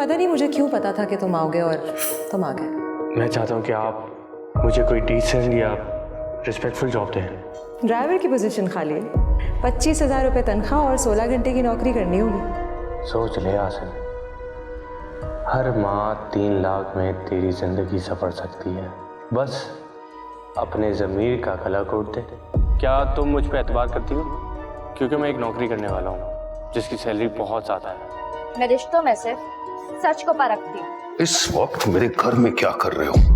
पता नहीं मुझे क्यों पता था कि तुम आओगे और तुम आ गए। मैं चाहता हूँ कि आप मुझे कोई डिसेंट या रिस्पेक्टफुल जॉब दें। ड्राइवर की पोजीशन खाली है, 25,000 रुपये तनख्वाह और 16 घंटे की नौकरी करनी होगी। सोच ले आसिम, हर माह 3 लाख में तेरी जिंदगी सफर सकती है। बस अपने ज़मीर का गला घोट दे। क्या तुम मुझ पे एतबार करती हो? क्योंकि मैं एक नौकरी करने वाला हूँ जिसकी सैलरी बहुत ज़्यादा है। मैं रिश्तों में से सच को परखती हूँ। इस वक्त मेरे घर में क्या कर रहे हो?